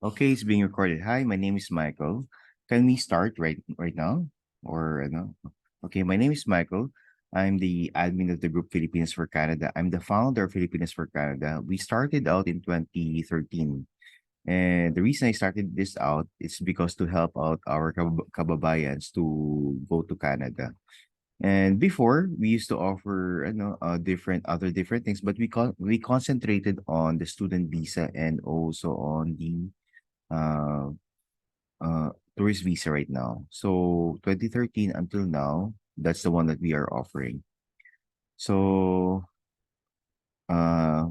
Okay, it's being recorded. Hi, my name is Michael. Can we start right now? Or no? Okay, my name is Michael. I'm the admin of the group Filipinas for Canada. I'm the founder of Filipinas for Canada. We started out in 2013. And the reason I started this out is because to help out our kababayans to go to Canada. And before we used to offer, different things, but we concentrated on the student visa and also on the uh, tourist visa right now. So 2013 until now, that's the one that we are offering. So uh,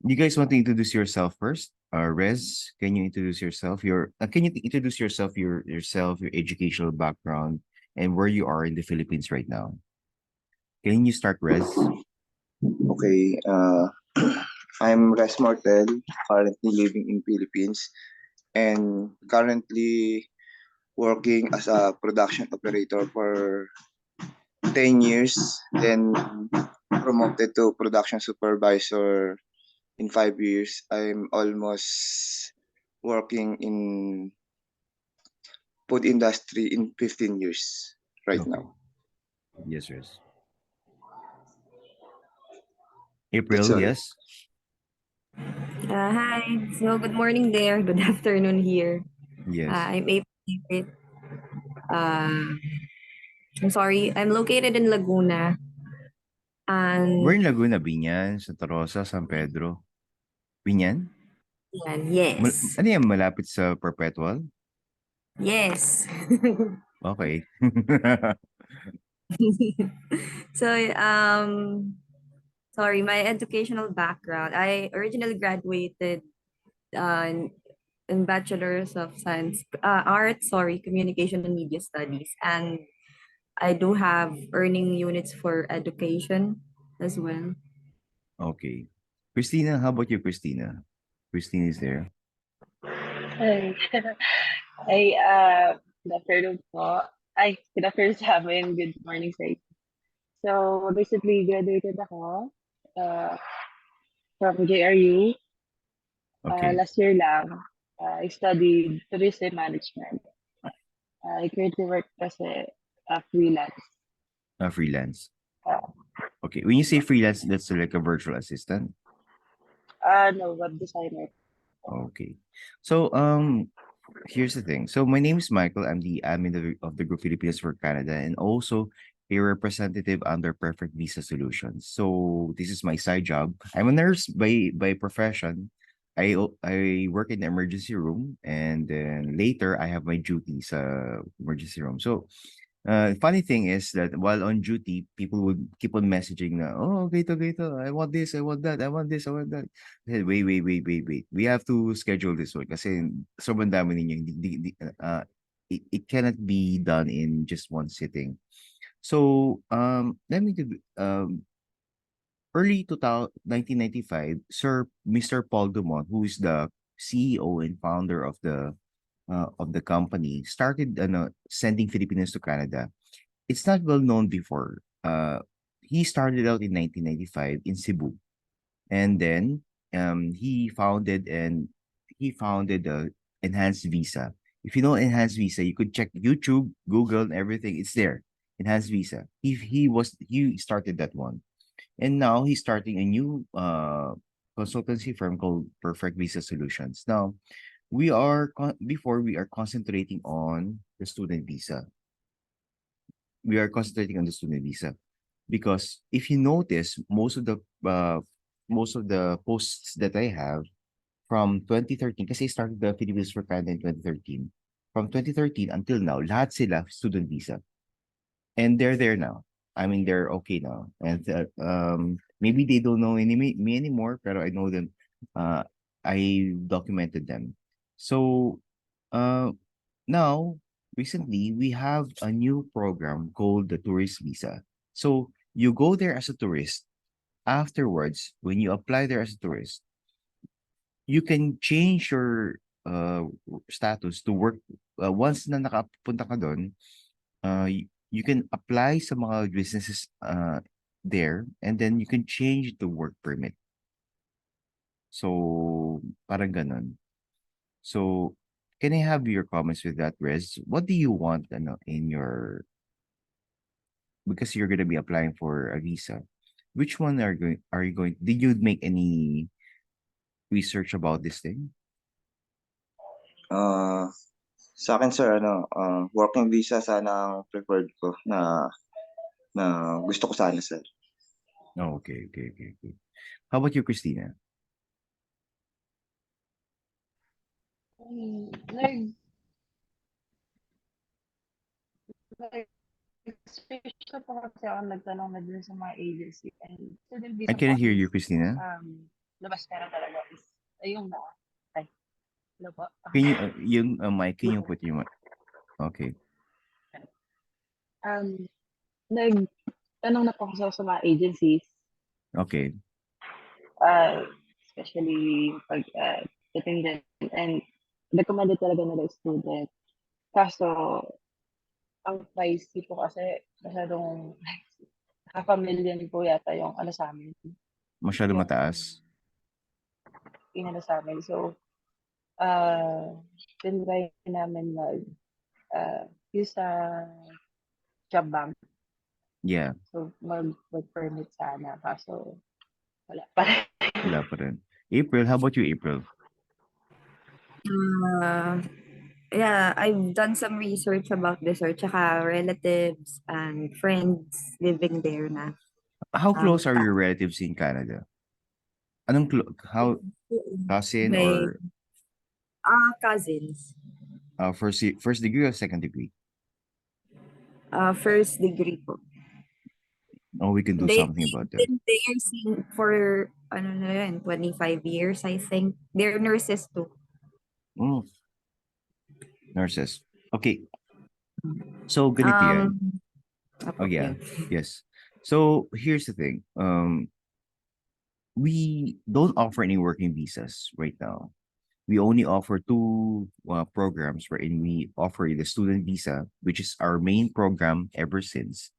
you guys want to introduce yourself first? Rez, can you introduce yourself? Your educational background, and where you are in the Philippines right now? Can you start, Rez? Okay, I'm Res Mortel, currently living in Philippines and currently working as a production operator for 10 years, then promoted to production supervisor in 5 years. I'm almost working in food industry in 15 years right Okay. now. Yes, Rez. That's April, all. yes. Hi. So, good morning there. Good afternoon here. Yes. I'm April. Uh, I'm sorry. I'm located in Laguna. We're And in Laguna, Binyan, Santa Rosa, San Pedro. Binyan? yes. Ano yan, malapit sa Perpetual? Yes. Okay. so, sorry, my educational background. I originally graduated in Bachelor's of Science, Arts, sorry, Communication and Media Studies. And I do have earning units for education as well. Okay. Christina, how about you, Christina? Christine is there. Ay, ay, good afternoon po. Ay, good afternoon sa amin. Good morning sa inyo. So, recently graduated ako from JRU. Okay. Last year lang. I studied tourism management. I currently work as a freelance. Freelance. Uh, Okay. When you say freelance, that's like a virtual assistant. no, web designer. Okay. So here's the thing. So my name is Michael. I'm the admin of the group Filipinas for Canada and also a representative under Perfect Visa Solutions. So this is my side job. I'm a nurse by profession. I work in the emergency room and then later I have my duties emergency room. So funny thing is that while on duty, people would keep on messaging na, oh, Gato, I want this, I want that, I want this, I want that. I said, wait. We have to schedule this one kasi sobrang dami ninyo. It cannot be done in just one sitting. So, let me do, early 2000, 1995, Sir Mr. Paul Dumont, who is the CEO and founder of the company, started sending Filipinos to Canada. It's not well known before. He started out in 1995 in Cebu, and then he founded the Enhanced Visa. If you know Enhanced Visa, you could check YouTube, Google, and everything. It's there. Enhanced Visa. He started that one, and now he's starting a new consultancy firm called Perfect Visa Solutions. Now before we are concentrating on the student visa. We are concentrating on the student visa because if you notice most of the posts that I have from 2013 kasi I started the Philippines for Canada in 2013. From 2013 until now, lahat sila student visa. And they're there now. I mean, they're okay now. And maybe they don't know me anymore, pero I know them. Uh, I documented them. So uh, now, recently, we have a new program called the tourist visa. So you go there as a tourist. Afterwards, when you apply there as a tourist, you can change your status to work. Once na nakapunta ka doon, you can apply sa mga businesses there and then you can change the work permit. So, parang ganun. So, can I have your comments with that, Rez? What do you want in your, because you're gonna be applying for a visa? Which one are you going, did you make any research about this thing? Ah, sa akin sir, working visa sana ang preferred ko na gusto ko sana sir. Oh, okay, okay, okay, okay. How about you, Christina? Nag nag-search na po kasi ako, nagtanong na dun sa mga agency, and student I visa po cannot hear you, is, Christina. labas pera talaga is ayun na. Ay, hello po. Can you, yung mic, can you put your mic? Okay. Um, Nagtanong na po ako sa mga agencies, Okay. especially pag dating din, and recommended talaga nila student. Kaso, ang pricey po kasi masyadong half a million po yata yung ano sa amin, Masyado yung mataas. inano sa amin. So, ah, tinry namin use sa job bank. Yeah, So, mag-work permit sana. Kaso, wala pa rin. wala pa rin. April, how about you, April? Uh, yeah, I've done some research about this or tsaka relatives and friends living there na. How close are Ka- your relatives in Canada? How cousin may or cousins. first degree or second degree? First degree po. Oh, we can do They something about that. been there for ano na yun, 25 years I think. They're nurses too. Mm, nurses. Okay. So, ganito yan. Oh, Apo, yeah. yun. Yes. So, here's the thing. We don't offer any working visas right now. We only offer two programs wherein we offer the student visa, which is our main program ever since.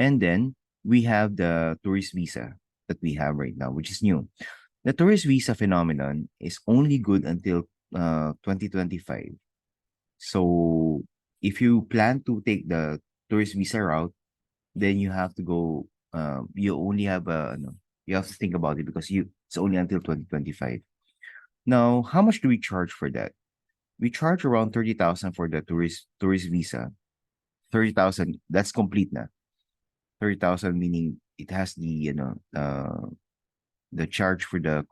And then we have the tourist visa that we have right now, which is new. The tourist visa phenomenon is only good until 2025. So if you plan to take the tourist visa route, then you have to go. You only have no, you have to think about it because it's only until 2025. Now, how much do we charge for that? We charge around 30,000 for the tourist visa. 30,000, that's complete na. 30,000 meaning it has the charge for the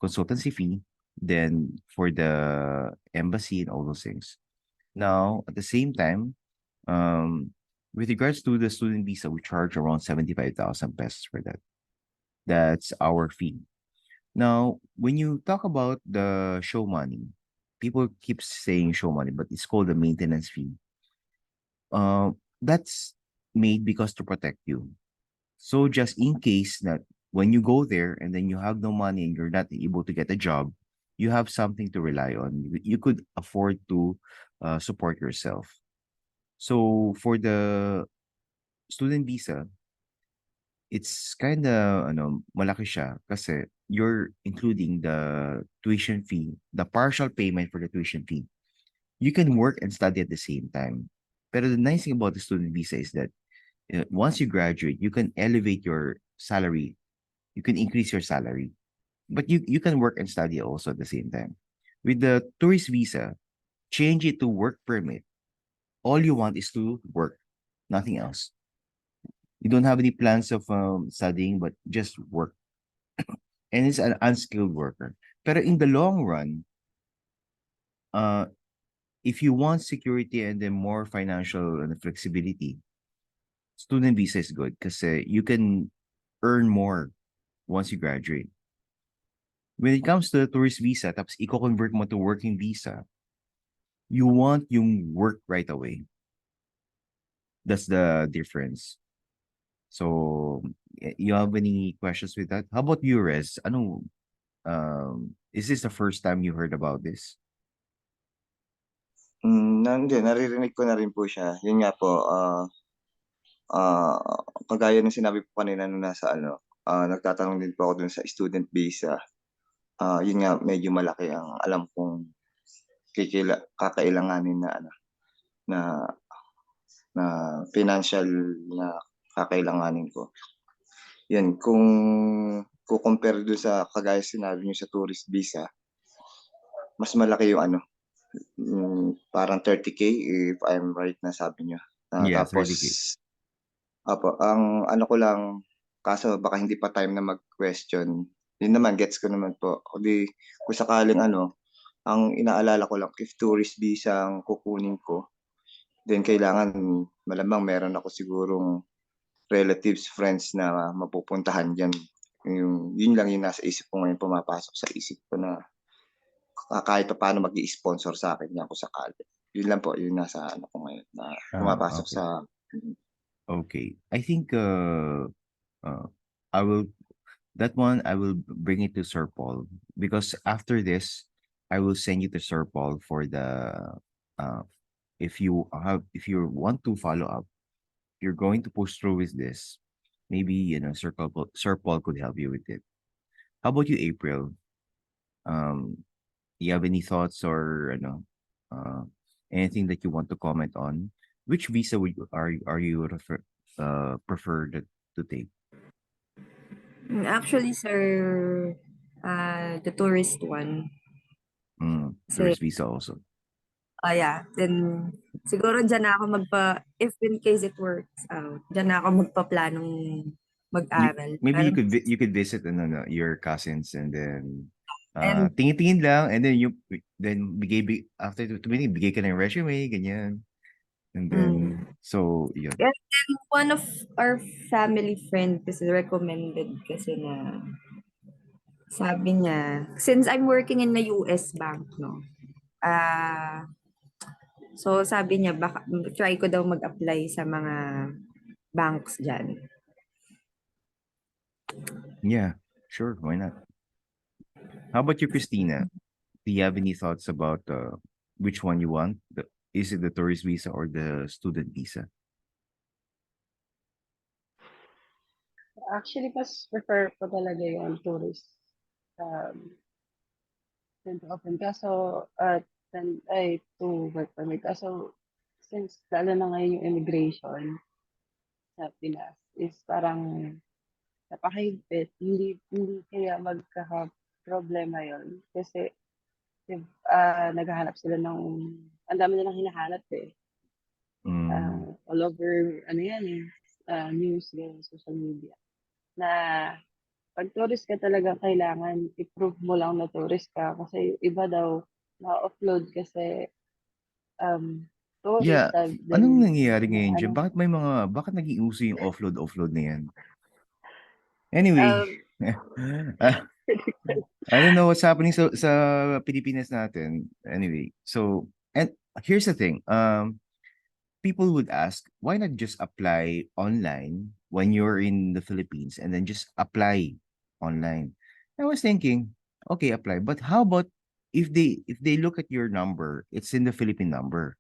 consultancy fee, then for the embassy and all those things. Now, at the same time, with regards to the student visa, we charge around 75,000 pesos for that. That's our fee. Now, when you talk about the show money, people keep saying show money, but it's called the maintenance fee. That's made because to protect you. So just in case that when you go there and then you have no money and you're not able to get a job, you have something to rely on. You could afford to support yourself. So for the student visa, it's kind of malaki siya kasi you're including the tuition fee, the partial payment for the tuition fee. You can work and study at the same time. But the nice thing about the student visa is that once you graduate, you can elevate your salary. You can increase your salary, but you can work and study also at the same time. With the tourist visa, change it to work permit. All you want is to work, nothing else. You don't have any plans of studying, but just work. And it's an unskilled worker. But in the long run, uh, if you want security and then more financial and flexibility, student visa is good because you can earn more once you graduate. When it comes to the tourist visa, tapos i-convert mo to working visa, you want yung work right away. That's the difference. So, you have any questions with that? How about you, Rez? Is this the first time you heard about this? Hindi, naririnig ko na rin po siya. Yun nga po, kagaya ng sinabi po kanina nung nagtatanong din po ako dun sa student visa. Yun nga, medyo malaki ang alam kong kakailanganin na ano, na na financial na kakailanganin ko. Yan, kung compare dun sa kagaya sinabi niyo sa tourist visa, mas malaki yung ano, parang 30K if I'm right na sabi niyo. Yeah, Tapos 30K. opo, ang ano ko lang, kaso baka hindi pa time na mag-question. Yun naman, gets ko naman po. Kundi kung sakaling ano, ang inaalala ko lang, if tourist visa ang kukunin ko, then kailangan malamang meron ako sigurong relatives, friends na mapupuntahan diyan. Yun lang yung nasa isip ko ngayon, pumapasok sa isip ko na kahit papaano mag-i-sponsor sa'kin yan kung sakali. Yun lang po, yung nasa ano ko ngayon na pumapasok Okay. sa Okay. I think I will that one I will bring it to Sir Paul, because after this I will send you to Sir Paul for the uh if you want to follow up, you're going to push through with this. Maybe Sir Paul could help you with it. How about you, April? Do you have any thoughts or anything that you want to comment on? Which visa are you prefer to take? Actually, sir, the tourist one. Kasi, Tourist visa also. yeah, then siguro dyan na ako if in case it works out, dyan na ako magpaplanong mag-aral. Maybe Parang, you could visit your cousins, and then and tingin-tingin lang, and then after tumingin bigay ka ng resume, ganyan. And then so yun. and then one of our family friend kasi recommended kasi na sabi niya, since I'm working in a US bank, no? So sabi niya, baka try ko daw mag-apply sa mga banks dyan. Yeah, sure, why not? How about you, Christina? Do you have any thoughts about which one you want? Is it the tourist visa or the student visa? Actually, mas prefer ko talaga yung tourist tend to open. Kaso, to work permit. Kaso, since lalo na ngayon yung immigration sa Pinas is parang napakahigpit, hindi kaya magkaka-problema yun. Kasi, naghahanap sila ang dami nilang hinahanap eh. All over, ano yan eh, news, ganyan, social media. Na pag tourist ka talaga, kailangan i-prove mo lang na tourist ka kasi yung iba daw na-offload kasi tourist Yeah, anong then nangyayari ngayon dyan? ano Bakit naging uso yung offload na yan? Anyway, I don't know what's happening sa Pilipinas natin. Anyway, so, and here's the thing. People would ask, why not just apply online when you're in the Philippines, and then just apply online? I was thinking, okay, apply. But how about if they look at your number, it's in the Philippine number.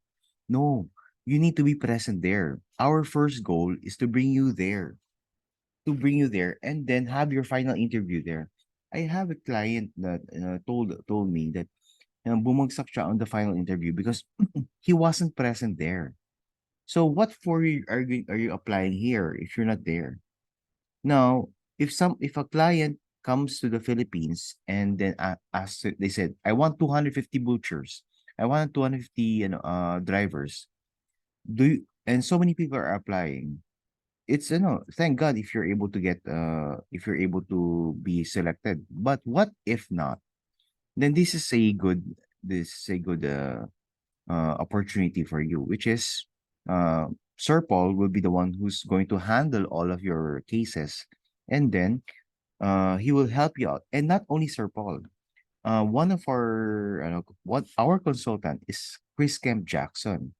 No, you need to be present there. Our first goal is to bring you there, and then have your final interview there. I have a client that told me that bumagsak siya on the final interview because he wasn't present there. So what for are you applying here if you're not there? Now, if a client comes to the Philippines and then they said, I want 250 butchers, I want 250 drivers. And so many people are applying. It's thank God if you're able to get if you're able to be selected. But what if not? Then this is a good opportunity for you, which is Sir Paul will be the one who's going to handle all of your cases, and then he will help you out. And not only Sir Paul, one of our consultant is Chris Kemp Jackson.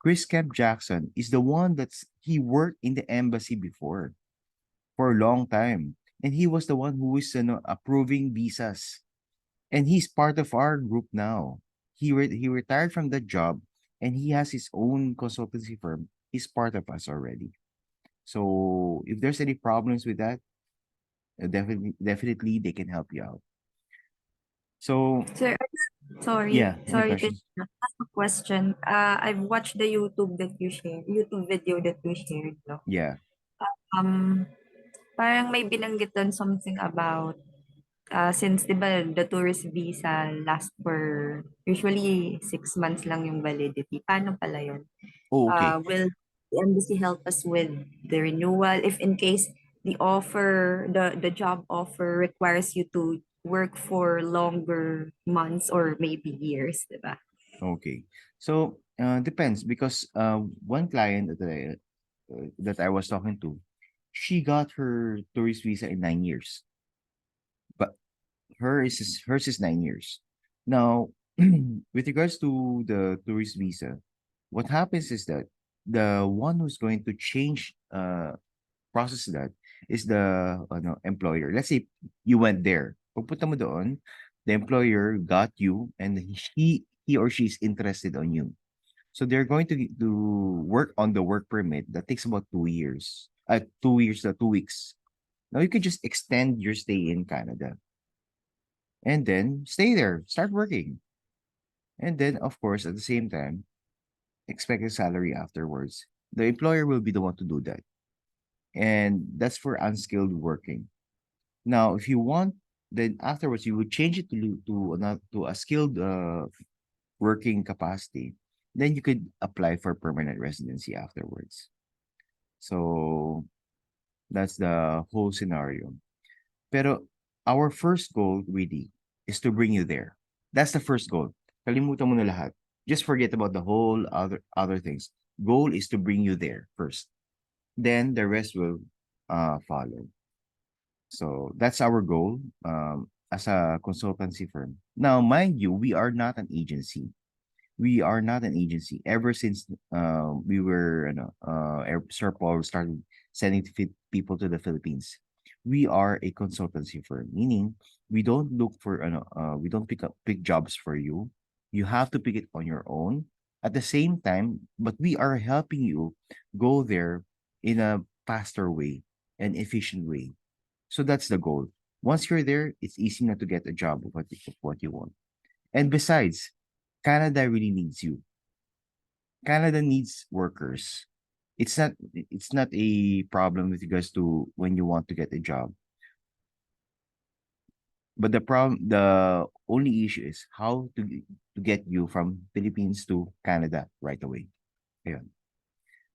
Chris Kemp Jackson is the one he worked in the embassy before for a long time, and he was the one who is approving visas, and he's part of our group now. He retired from that job, and he has his own consultancy firm. He's part of us already. So if there's any problems with that, definitely they can help you out. So sir, Sorry, Yeah, any sorry to questions? ask a question. I've watched the YouTube video that you shared, no? Yeah. Um, Parang may binanggit doon something about since 'di ba the tourist visa last for usually 6 months lang yung validity. Paano pala yun? Oh, okay. Will the embassy help us with the renewal if in case the job offer requires you to work for longer months or maybe years, 'di ba? Okay. So, depends because one client that I was talking to, she got her tourist visa in 9 years, but hers is 9 years. Now, with regards to the tourist visa, what happens is that the one who's going to change process that is the employer. Let's say you went there. Pagpunta mo doon, the employer got you and he or she is interested on you. So they're going to work on the work permit that takes about 2 years. 2 years, 2 weeks. Now you can just extend your stay in Canada and then stay there, start working. And then, of course, at the same time, expect a salary afterwards. The employer will be the one to do that. And that's for unskilled working. Now, if you want, then afterwards you would change it to a skilled working capacity. Then you could apply for permanent residency afterwards. So that's the whole scenario. Pero our first goal really is to bring you there. That's the first goal. Kalimutan mo na lahat. Just forget about the whole other things. Goal is to bring you there first. Then the rest will follow. So that's our goal as a consultancy firm. Now, mind you, we are not an agency. We are not an agency. Ever since we were, Sir Paul started sending people to the Philippines, we are a consultancy firm. Meaning, we don't look for, we don't pick jobs for you. You have to pick it on your own. At the same time, but we are helping you go there in a faster way and efficient way. So that's the goal. Once you're there, it's easy not to get a job of what you want. And besides, Canada really needs you. Canada needs workers. It's not a problem with regards to when you want to get a job. But the only issue is how to get you from Philippines to Canada right away. Ayun.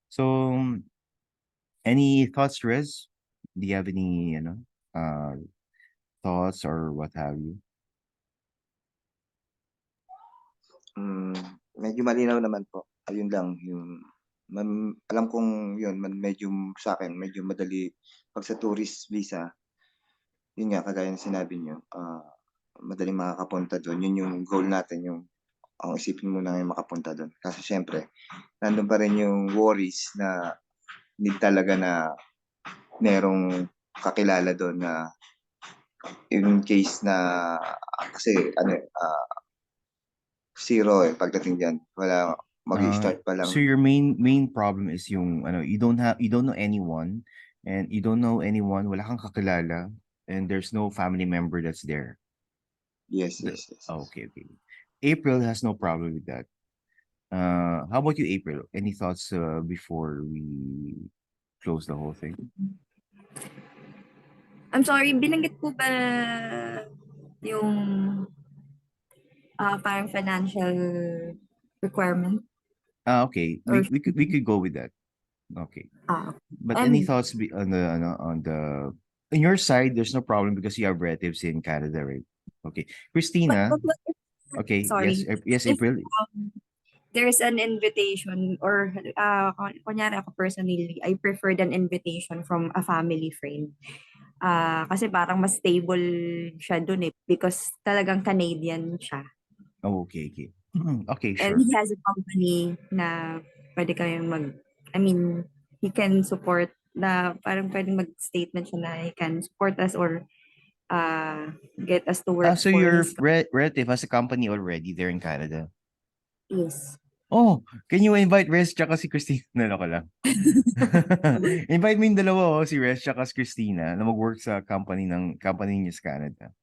So, any thoughts, Rez? Do you have any, thoughts or what have you? Medyo malinaw naman po. Ayun lang, yung alam kong yun medyo sa'kin medyo madali 'pag sa tourist visa, yun nga kagaya ng sinabi niyo, madaling makakapunta dun. Yun yung goal natin, yung ang isipin mo na yung makapunta dun. Kaso siyempre nandun pa rin yung worries na need talaga na merong kakilala dun na in case na kasi zero, pagdating diyan. Wala, mag-i-start pa lang. So your main problem is yung you don't know anyone and you don't know anyone, wala kang kakilala and there's no family member that's there. Yes, yes, yes. Okay. April has no problem with that. How about you, April? Any thoughts before we close the whole thing? I'm sorry, binanggit po ba yung parang financial requirement? Okay. Or We could go with that. Okay. ah, But any um, thoughts on the on your side, there's no problem because you have relatives in Canada, right? Okay. Christina, but what okay. sorry, Yes, if April. there's an invitation or kunyari ako personally, I preferred an invitation from a family friend. Kasi parang mas stable siya dun eh because talagang Canadian siya. Oh, okay. Okay, And sure. he has a company na pwede kayong I mean, he can support na parang pwedeng mag-statement siya na he can support us or get us to work So for your his relative has a company already there in Canada. yes. Oh, can you invite Rez tsaka si Christina? Naloko lang. Invite mo yung dalawa, si Rez tsaka si Christina na mag-work sa company niya sa Canada.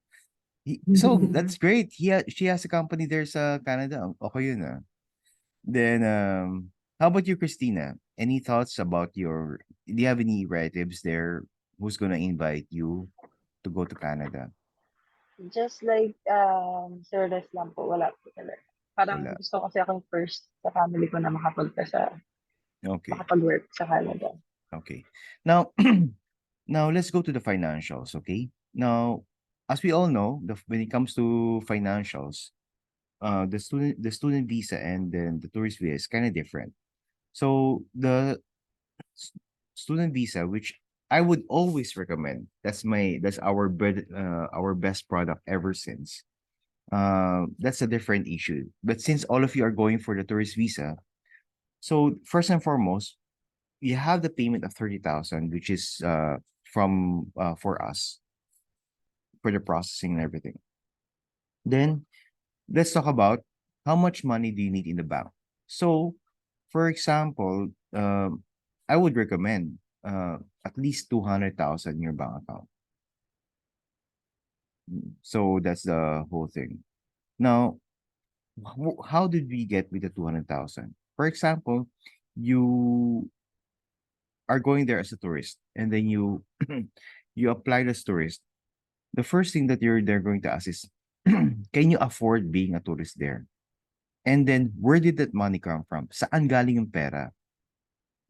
So that's great. She has a company there sa Canada. Okay yun ah. Then how about you, Christina? Any thoughts about do you have any relatives there who's gonna invite you to go to Canada? Just like, Sir Les lang po, wala po talaga. Parang Wala. gusto ko kasi akong first sa family ko na Okay. makapag-work sa Canada. Okay. Now now let's go to the financials, okay? Now, as we all know, when it comes to financials, the student visa and then the tourist visa is kind of different. So the s- student visa, which I would always recommend, that's our best product ever since. That's a different issue. But since all of you are going for the tourist visa, so first and foremost, you have the payment of 30,000, which is from for us for the processing and everything. Then let's talk about how much money do you need in the bank. So, for example, I would recommend at least 200,000 in your bank account. So that's the whole thing. Now, how did we get with the 200,000? For example, you are going there as a tourist, and then you you apply as tourist. The first thing that they're going to ask is, can you afford being a tourist there? And then, where did that money come from? Saan galing yung pera?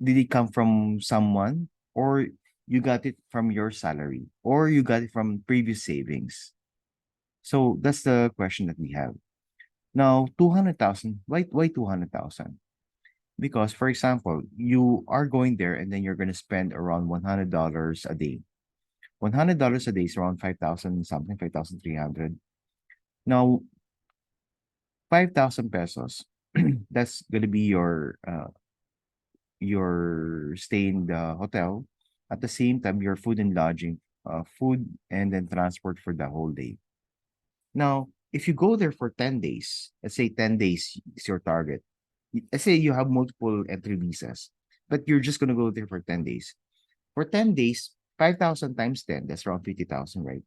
Did it come from someone? Or you got it from your salary? Or you got it from previous savings? So that's the question that we have. Now, 200,000, why 200,000? Because, for example, you are going there and then you're going to spend around $100 a day. $100 a day is around 5,000 something, 5,300. Now, 5,000 pesos, that's going to be your stay in the hotel. At the same time, your food and lodging, food and then transport for the whole day. Now, if you go there for 10 days, let's say 10 days is your target. Let's say you have multiple entry visas, but you're just gonna go there for 10 days. For 10 days, 5,000 times 10, that's around 50,000, right?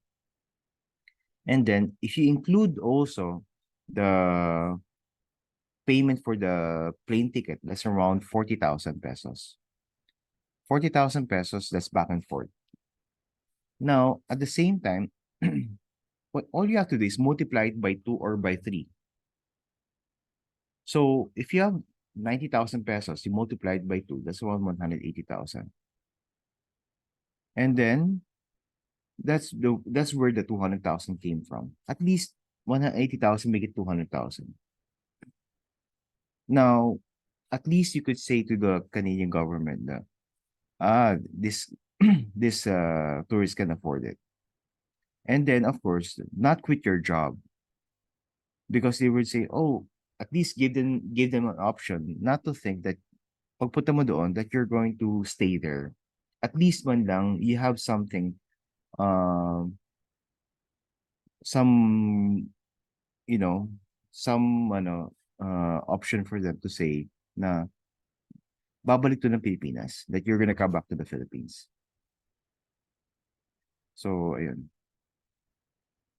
And then if you include also the payment for the plane ticket, that's around 40,000 pesos. 40,000 pesos, that's back and forth. Now, at the same time, what all you have to do is multiply it by 2 or by 3. So if you have 90,000 pesos, you multiply it by 2, that's around 180,000. And then that's where the 200,000 came from. At least 180,000 make it 200,000. Now, at least you could say to the Canadian government that this this tourist can afford it. And then of course, not quit your job, because they would say, oh, at least give them an option not to think that pagpunta mo doon that you're going to stay there. At least man lang you have something, um some you know some option for them to say na babalik to ng Pilipinas, that you're gonna come back to the Philippines. So ayun.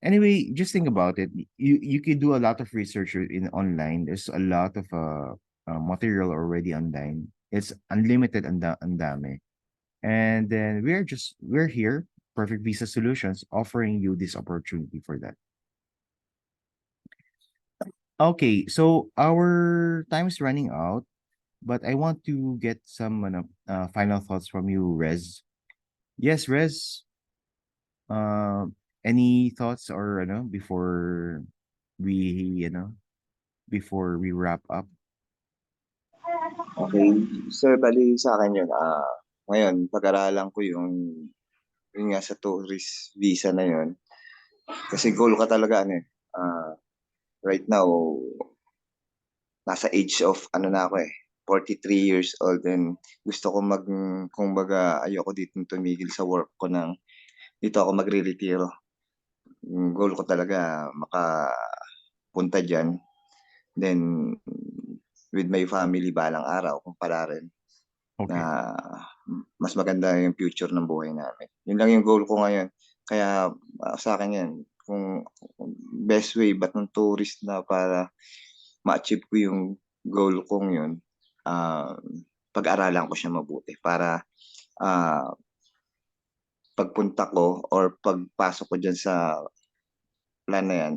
Anyway, just think about it. You could do a lot of research in online. There's a lot of material already online. It's unlimited ang dami. And then we're here, Perfect Visa Solutions, offering you this opportunity for that. Okay, so our time is running out, but I want to get some final thoughts from you, Rez. Yes, Rez. Any thoughts or we before we wrap up? Okay. Sir, bali sa akin yun, ngayon pag-aralan ko yung nga sa tourist visa na yun. Kasi goal ka talaga right now, nasa age of na ako 43 years old, and gusto ko kumbaga ayoko dito tumigil sa work ko dito ako magre-retiro. Yung goal ko talaga makapunta diyan. Then with my family balang araw kung pala rin Okay. na mas maganda yung future ng buhay namin. Yun lang yung goal ko ngayon. Kaya sa akin yan, kung best way ba ng tourist na para ma-achieve ko yung goal kong yun, pag-aralan ko siya mabuti para ah, pagpunta ko or pagpasok ko diyan sa plan na yan,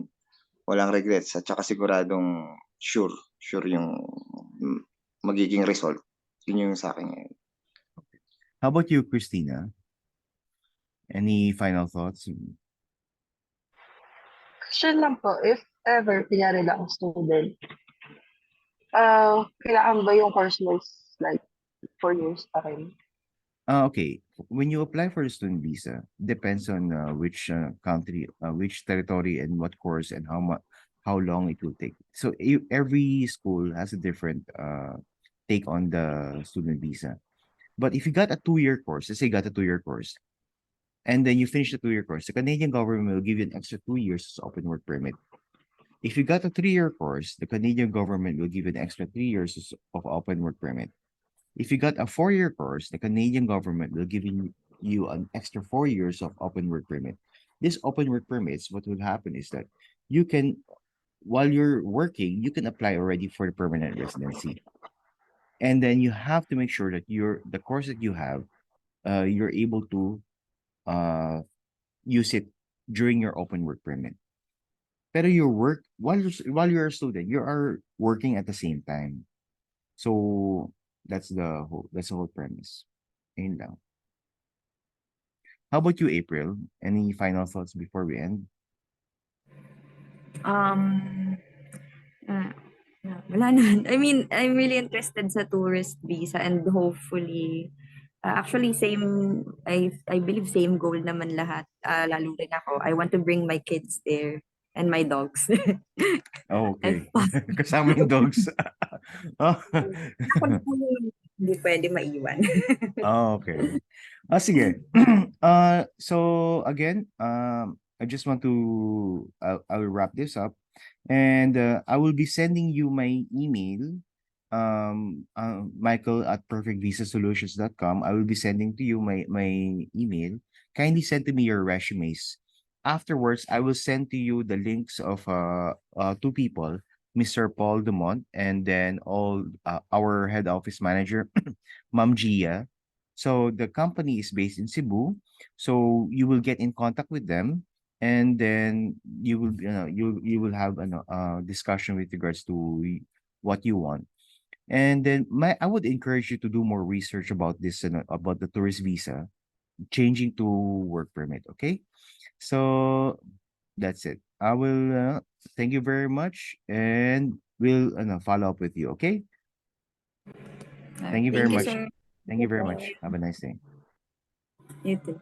walang regrets at saka siguradong sure yung mm, magiging result. Yun yung sa akin ngayon. How about you, Christina? Any final thoughts? Question lang po, if ever, kunyari lang student, kailangan ba yung course mo is like 4 years pa rin? Okay. When you apply for a student visa, depends on which country, which territory, and what course, and how long it will take. So every school has a different take on the student visa. But if you got a 2-year course, let's say you got a 2-year course, and then you finish the 2-year course, the Canadian government will give you an extra 2 years as open work permit. If you got a 3-year course, the Canadian government will give you an extra 3 years of open work permit. If you got a 4-year course, the Canadian government will give you an extra 4 years of open work permit. This open work permits, what will happen is that you can, while you're working, you can apply already for the permanent residency. And then you have to make sure that the course that you have, you're able to use it during your open work permit. Pero your work, while you're a student, you are working at the same time. So that's the whole premise. Ayun lang. How about you, April? Any final thoughts before we end? Um, wala na. I mean, I'm really interested sa tourist visa and hopefully, actually I believe same goal naman lahat. Lalo rin ako. I want to bring my kids there and my dogs. Oh, okay. If possible. Kasama yung dogs. Oh, Ako na po yung hindi pwede maiwan. oh, okay. Sige. So again, I just want to, I will wrap this up, and I will be sending you my email, Michael at perfectvisasolutions.com. I will be sending to you my email. Kindly send to me your resumes. Afterwards, I will send to you the links of 2 people, Mr. Paul Dumont, and then our head office manager, Ma'am Gia. So the company is based in Cebu. So you will get in contact with them, and then you will you will have a discussion with regards to what you want. And then I would encourage you to do more research about this, about the tourist visa changing to work permit. Okay, so that's it. I will thank you very much, and we'll follow up with you. Okay, thank you very Thank you, much. sir. Thank you very much. Have a nice day. You too.